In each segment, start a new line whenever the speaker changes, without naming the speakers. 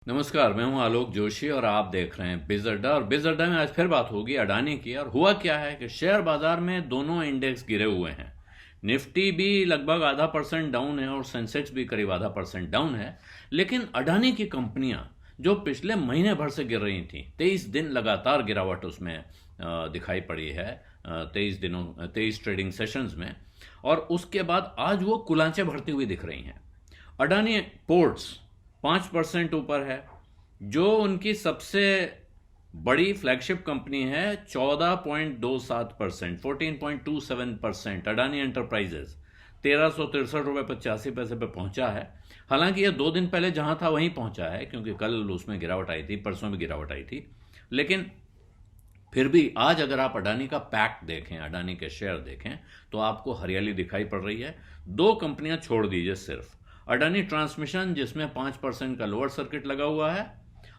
नमस्कार, मैं हूं आलोक जोशी और आप देख रहे हैं बिज अड्डा। और बिज अड्डा में आज फिर बात होगी अडानी की। और हुआ क्या है कि शेयर बाजार में दोनों इंडेक्स गिरे हुए हैं। निफ्टी भी लगभग आधा परसेंट डाउन है और सेंसेक्स भी करीब आधा परसेंट डाउन है। लेकिन अडानी की कंपनियां जो पिछले महीने भर से गिर रही थी, 23 दिन लगातार गिरावट उसमें दिखाई पड़ी है, 23 ट्रेडिंग सेशंस में। और उसके बाद आज वो कुलांचे भरती हुई दिख रही हैं। अडानी पोर्ट्स 5% ऊपर है। जो उनकी सबसे बड़ी फ्लैगशिप कंपनी है 14.27%, 14.27%। अडानी एंटरप्राइजेस 1363 रुपये 85 पैसे पे पहुंचा है। हालांकि ये 2 दिन पहले जहां था वहीं पहुंचा है, क्योंकि कल उसमें गिरावट आई थी, परसों भी गिरावट आई थी। लेकिन फिर भी आज अगर आप अडानी का पैक्ट देखें, अडानी के शेयर देखें, तो आपको हरियाली दिखाई पड़ रही है। 2 कंपनियां छोड़ दीजिए, सिर्फ अडानी ट्रांसमिशन जिसमें 5% का लोअर सर्किट लगा हुआ है,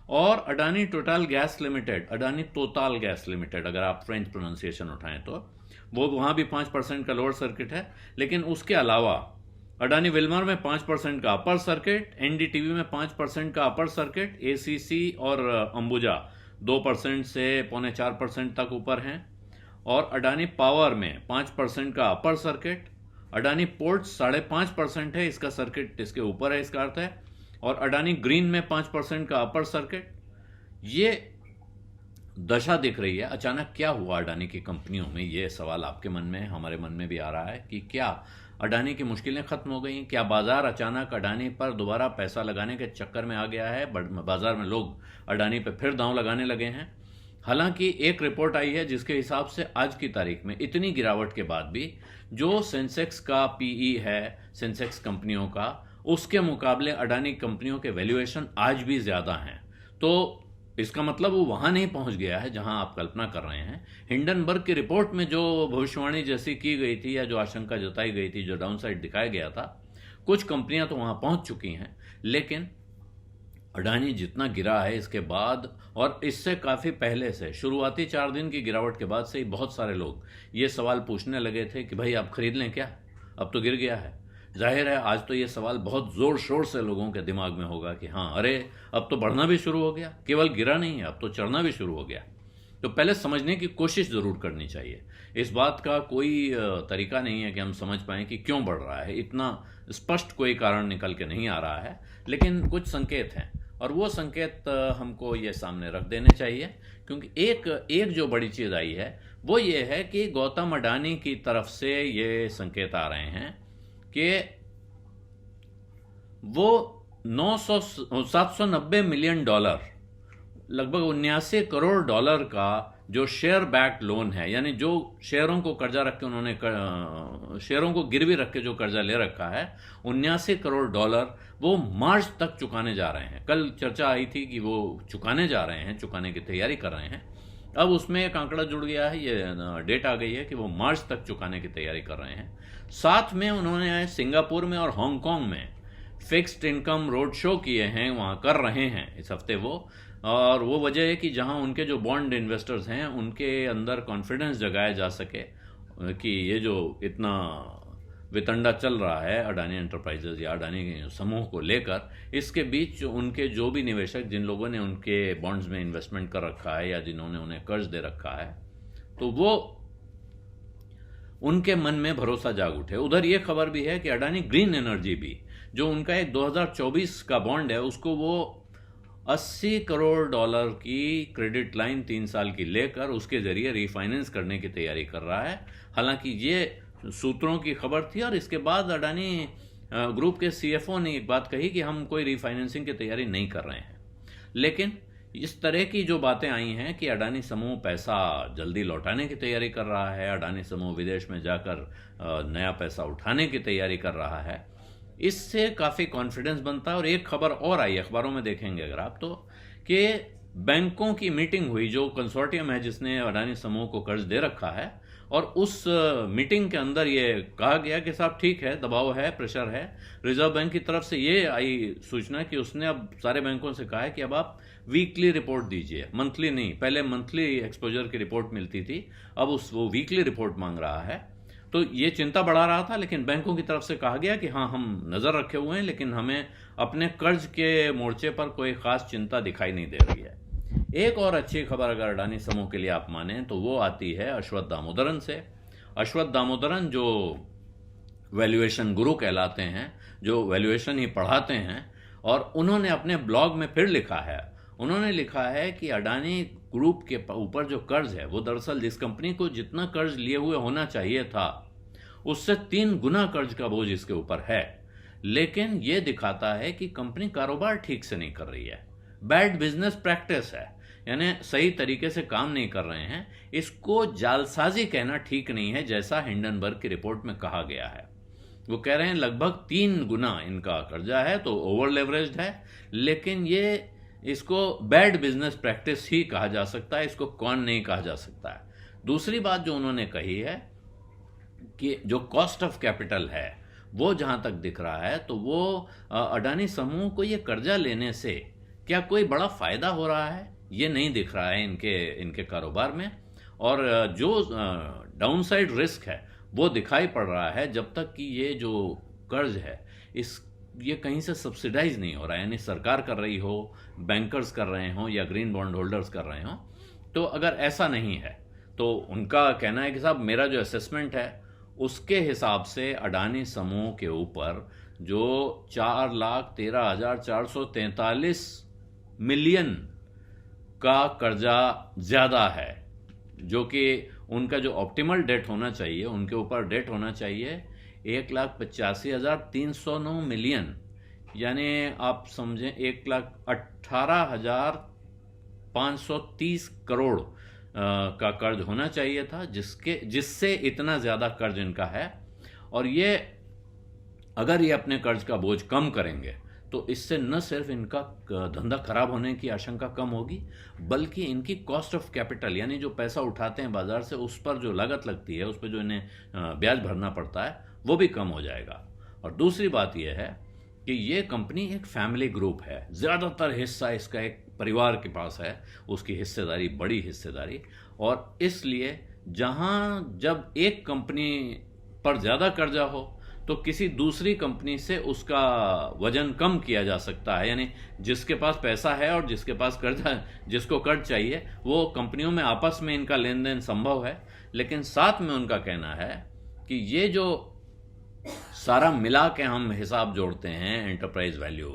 और Adani total gas limited, Adani Total gas limited अगर आप फ्रेंच प्रोनाउंसिएशन उठाएं तो वो वहां भी 5% का लोअर सर्किट है। लेकिन उसके अलावा अडानी विल्मर में 5% का अपर सर्किट, एनडीटीवी में 5% का अपर सर्किट, एसीसी और अंबुजा 2% से 3.25% तक ऊपर हैं। और अडानी पावर में 5% का अपर सर्किट, अडानी पोर्ट 5.5% है, इसका सर्किट इसके ऊपर है, इसका अर्थ है। और अडानी ग्रीन में 5% का अपर सर्किट। ये दशा दिख रही है। अचानक क्या हुआ अडानी की कंपनियों में, ये सवाल आपके मन में, हमारे मन में भी आ रहा है कि क्या अडानी की मुश्किलें खत्म हो गई? क्या बाजार अचानक अडानी पर दोबारा पैसा लगाने के चक्कर में आ गया है? बाजार में लोग अडानी पर फिर दांव लगाने लगे हैं। हालांकि एक रिपोर्ट आई है जिसके हिसाब से आज की तारीख में इतनी गिरावट के बाद भी जो सेंसेक्स का पीई है, सेंसेक्स कंपनियों का, उसके मुकाबले अडानी कंपनियों के वैल्यूएशन आज भी ज्यादा हैं। तो इसका मतलब वो वहां नहीं पहुंच गया है जहां आप कल्पना कर रहे हैं। हिंडनबर्ग की रिपोर्ट में जो भविष्यवाणी जैसी की गई थी, या जो आशंका जताई गई थी, जो डाउनसाइड दिखाया गया था, कुछ कंपनियां तो वहां पहुंच चुकी हैं। लेकिन अडानी जितना गिरा है इसके बाद, और इससे काफी पहले से, शुरुआती 4 दिन की गिरावट के बाद से ही बहुत सारे लोग ये सवाल पूछने लगे थे कि भाई आप खरीद लें क्या, अब तो गिर गया है। जाहिर है आज तो ये सवाल बहुत जोर शोर से लोगों के दिमाग में होगा कि हाँ, अरे अब तो बढ़ना भी शुरू हो गया, केवल गिरा नहीं है, अब तो चढ़ना भी शुरू हो गया। तो पहले समझने की कोशिश जरूर करनी चाहिए। इस बात का कोई तरीका नहीं है कि हम समझ पाएं कि क्यों बढ़ रहा है, इतना स्पष्ट कोई कारण निकल के नहीं आ रहा है। लेकिन कुछ संकेत हैं, और वो संकेत हमको ये सामने रख देने चाहिए। क्योंकि एक एक जो बड़ी चीज आई है वो ये है कि गौतम अडानी की तरफ से ये संकेत आ रहे हैं कि वो 790 मिलियन डॉलर, लगभग 79 करोड़ डॉलर का जो शेयर बैक्ड लोन है, यानी जो शेयरों को कर्जा रख के उन्होंने शेयरों को गिरवी रख के जो कर्जा ले रखा है, 79 करोड़ डॉलर वो मार्च तक चुकाने जा रहे हैं। कल चर्चा आई थी कि वो चुकाने जा रहे हैं, चुकाने की तैयारी कर रहे हैं। अब उसमें एक आंकड़ा जुड़ गया है, ये डेट आ गई है कि वो मार्च तक चुकाने की तैयारी कर रहे हैं। साथ में उन्होंने सिंगापुर में और हांगकांग में फिक्स्ड इनकम रोड शो किए हैं, वहां कर रहे हैं इस हफ्ते वो। और वो वजह है कि जहां उनके जो बॉन्ड इन्वेस्टर्स हैं उनके अंदर कॉन्फिडेंस जगाया जा सके कि ये जो इतना वितंडा चल रहा है अडानी एंटरप्राइजेज या अडानी समूह को लेकर, इसके बीच उनके जो भी निवेशक, जिन लोगों ने उनके बॉन्ड्स में इन्वेस्टमेंट कर रखा है या जिन्होंने उन्हें कर्ज दे रखा है, तो वो उनके मन में भरोसा जाग उठे। उधर ये खबर भी है कि अडानी ग्रीन एनर्जी भी, जो उनका एक 2024 का बॉन्ड है, उसको वो 80 करोड़ डॉलर की क्रेडिट लाइन 3 साल की लेकर उसके जरिए रीफाइनेंस करने की तैयारी कर रहा है। हालांकि ये सूत्रों की खबर थी, और इसके बाद अडानी ग्रुप के सीएफओ ने एक बात कही कि हम कोई रीफाइनेंसिंग की तैयारी नहीं कर रहे हैं। लेकिन इस तरह की जो बातें आई हैं कि अडानी समूह पैसा जल्दी लौटाने की तैयारी कर रहा है, अडानी समूह विदेश में जाकर नया पैसा उठाने की तैयारी कर रहा है, इससे काफी कॉन्फिडेंस बनता है। और एक खबर और आई, अखबारों में देखेंगे अगर आप, तो कि बैंकों की मीटिंग हुई, जो कंसोर्टियम है जिसने अडानी समूह को कर्ज दे रखा है, और उस मीटिंग के अंदर ये कहा गया कि साहब ठीक है, दबाव है, प्रेशर है। रिजर्व बैंक की तरफ से ये आई सूचना कि उसने अब सारे बैंकों से कहा है कि अब आप वीकली रिपोर्ट दीजिए, मंथली नहीं। पहले मंथली एक्सपोजर की रिपोर्ट मिलती थी, अब वो वीकली रिपोर्ट मांग रहा है। तो ये चिंता बढ़ा रहा था, लेकिन बैंकों की तरफ से कहा गया कि हाँ, हम नज़र रखे हुए हैं, लेकिन हमें अपने कर्ज के मोर्चे पर कोई ख़ास चिंता दिखाई नहीं दे रही है। एक और अच्छी खबर अगर अडानी समूह के लिए आप माने तो वो आती है अश्वत्थ दामोदरन से। अश्वत्थ दामोदरन जो वैल्यूएशन गुरु कहलाते हैं, जो वैल्यूएशन ही पढ़ाते हैं, और उन्होंने अपने ब्लॉग में फिर लिखा है, उन्होंने लिखा है कि अडानी ग्रुप के ऊपर जो कर्ज है वो दरअसल जिस कंपनी को जितना कर्ज लिए हुए होना चाहिए था उससे 3 गुना कर्ज का बोझ इसके ऊपर है। लेकिन ये दिखाता है कि कंपनी कारोबार ठीक से नहीं कर रही है, बैड बिजनेस प्रैक्टिस है, यानी सही तरीके से काम नहीं कर रहे हैं। इसको जालसाजी कहना ठीक नहीं है, जैसा हिंडनबर्ग की रिपोर्ट में कहा गया है। वो कह रहे हैं लगभग 3 गुना इनका कर्जा है, तो ओवर लेवरेज्ड है, लेकिन ये इसको बैड बिजनेस प्रैक्टिस ही कहा जा सकता है, इसको कौन नहीं कहा जा सकता है। दूसरी बात जो उन्होंने कही है कि जो कॉस्ट ऑफ कैपिटल है वो जहां तक दिख रहा है, तो वो अडानी समूह को ये कर्जा लेने से क्या कोई बड़ा फायदा हो रहा है, ये नहीं दिख रहा है इनके कारोबार में। और जो डाउनसाइड रिस्क है वो दिखाई पड़ रहा है जब तक कि ये जो कर्ज है ये कहीं से सब्सिडाइज नहीं हो रहा है, यानी सरकार कर रही हो, बैंकर्स कर रहे हो या ग्रीन बॉन्ड होल्डर्स कर रहे हो। तो अगर ऐसा नहीं है तो उनका कहना है कि साहब मेरा जो असेसमेंट है उसके हिसाब से अडानी समूह के ऊपर जो 4,13,443 मिलियन का कर्जा ज़्यादा है, जो कि उनका जो ऑप्टिमल डेट होना चाहिए, उनके ऊपर डेट होना चाहिए 1,85,309 मिलियन, यानी आप समझें 1,18,530 करोड़ का कर्ज होना चाहिए था, जिससे इतना ज़्यादा कर्ज इनका है। और ये अगर ये अपने कर्ज का बोझ कम करेंगे तो इससे न सिर्फ इनका धंधा खराब होने की आशंका कम होगी, बल्कि इनकी कॉस्ट ऑफ कैपिटल, यानी जो पैसा उठाते हैं बाजार से, उस पर जो लागत लगती है, उस पर जो इन्हें ब्याज भरना पड़ता है, वो भी कम हो जाएगा। और दूसरी बात यह है कि ये कंपनी एक फैमिली ग्रुप है, ज़्यादातर हिस्सा इसका एक परिवार के पास है, उसकी हिस्सेदारी, बड़ी हिस्सेदारी। और इसलिए जहां जब एक कंपनी पर ज़्यादा कर्जा हो तो किसी दूसरी कंपनी से उसका वजन कम किया जा सकता है, यानी जिसके पास पैसा है और जिसके पास कर्जा, जिसको कर्ज चाहिए, वो कंपनियों में आपस में इनका लेन देन संभव है। लेकिन साथ में उनका कहना है कि ये जो सारा मिला के हम हिसाब जोड़ते हैं एंटरप्राइज वैल्यू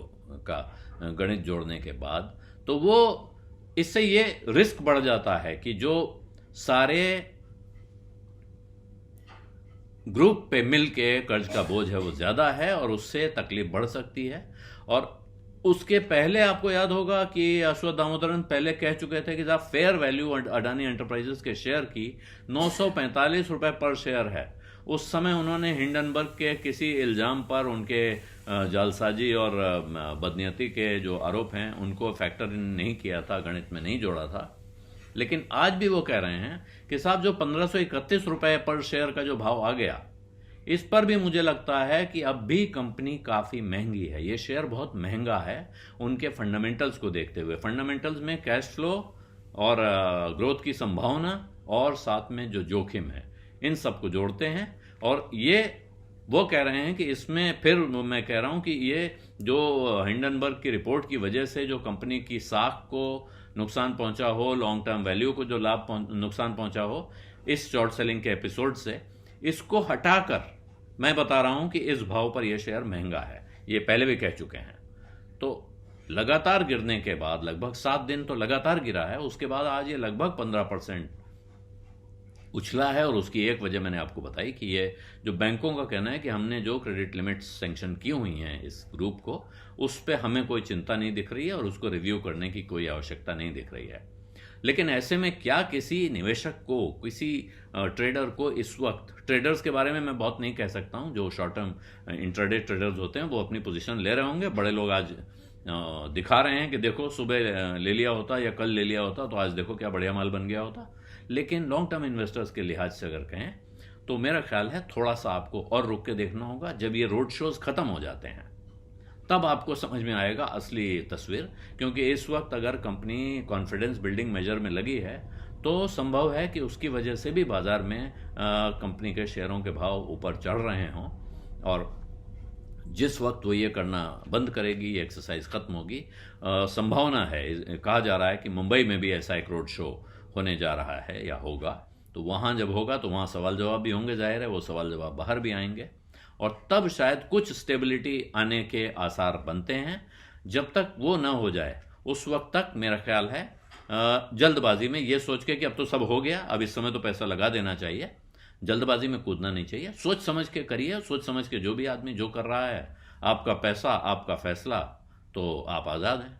का गणित जोड़ने के बाद, तो वो इससे ये रिस्क बढ़ जाता है कि जो सारे ग्रुप पे मिल के कर्ज का बोझ है वो ज़्यादा है और उससे तकलीफ बढ़ सकती है। और उसके पहले आपको याद होगा कि अश्वत्थ दामोदरन पहले कह चुके थे कि साहब फेयर वैल्यू अडानी एंटरप्राइजेस के शेयर की 945 रुपए पर शेयर है। उस समय उन्होंने हिंडनबर्ग के किसी इल्ज़ाम पर उनके जालसाजी और बदनीयती के जो आरोप हैं उनको फैक्टर इन नहीं किया था, गणित में नहीं जोड़ा था। लेकिन आज भी वो कह रहे हैं कि साहब जो 1531 रुपए पर शेयर का जो भाव आ गया, इस पर भी मुझे लगता है कि अब भी कंपनी काफ़ी महंगी है, ये शेयर बहुत महंगा है उनके फंडामेंटल्स को देखते हुए। फंडामेंटल्स में कैश फ्लो और ग्रोथ की संभावना और साथ में जो जोखिम है, इन सब को जोड़ते हैं। और ये वो कह रहे हैं कि इसमें फिर मैं कह रहा हूं कि ये जो हिंडनबर्ग की रिपोर्ट की वजह से जो कंपनी की साख को नुकसान पहुंचा हो, लॉन्ग टर्म वैल्यू को जो नुकसान पहुंचा हो इस शॉर्ट सेलिंग के एपिसोड से, इसको हटाकर मैं बता रहा हूं कि इस भाव पर यह शेयर महंगा है। ये पहले भी कह चुके हैं। तो लगातार गिरने के बाद, लगभग 7 दिन तो लगातार गिरा है, उसके बाद आज ये लगभग 15% उछला है। और उसकी एक वजह मैंने आपको बताई कि ये जो बैंकों का कहना है कि हमने जो क्रेडिट लिमिट्स सैंक्शन की हुई हैं इस ग्रुप को, उस पर हमें कोई चिंता नहीं दिख रही है और उसको रिव्यू करने की कोई आवश्यकता नहीं दिख रही है। लेकिन ऐसे में क्या किसी निवेशक को, किसी ट्रेडर को इस वक्त, ट्रेडर्स के बारे में मैं बहुत नहीं कह सकता हूं, जो शॉर्ट टर्म इंट्राडे ट्रेडर्स होते हैं वो अपनी पोजीशन ले रहे होंगे। बड़े लोग आज दिखा रहे हैं कि देखो सुबह ले लिया होता या कल ले लिया होता तो आज देखो क्या बढ़िया माल बन गया होता। लेकिन लॉन्ग टर्म इन्वेस्टर्स के लिहाज से अगर कहें तो मेरा ख्याल है थोड़ा सा आपको और रुक के देखना होगा। जब ये रोड शोज खत्म हो जाते हैं तब आपको समझ में आएगा असली तस्वीर, क्योंकि इस वक्त अगर कंपनी कॉन्फिडेंस बिल्डिंग मेजर में लगी है तो संभव है कि उसकी वजह से भी बाजार में कंपनी के शेयरों के भाव ऊपर चढ़ रहे हों, और जिस वक्त वो ये करना बंद करेगी, ये एक्सरसाइज खत्म होगी, संभावना है, कहा जा रहा है कि मुंबई में भी ऐसा एक रोड शो होने जा रहा है या होगा। तो वहाँ जब होगा तो वहाँ सवाल जवाब भी होंगे, जाहिर है वो सवाल जवाब बाहर भी आएंगे, और तब शायद कुछ स्टेबिलिटी आने के आसार बनते हैं। जब तक वो ना हो जाए उस वक्त तक मेरा ख्याल है जल्दबाजी में ये सोच के कि अब तो सब हो गया, अब इस समय तो पैसा लगा देना चाहिए, जल्दबाजी में कूदना नहीं चाहिए। सोच समझ के करिए, सोच समझ के जो भी आदमी जो कर रहा है, आपका पैसा आपका फैसला, तो आप आज़ाद हैं।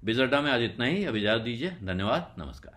बिजर्डा में आज इतना ही, अब इजाज़त दीजिए। धन्यवाद, नमस्कार।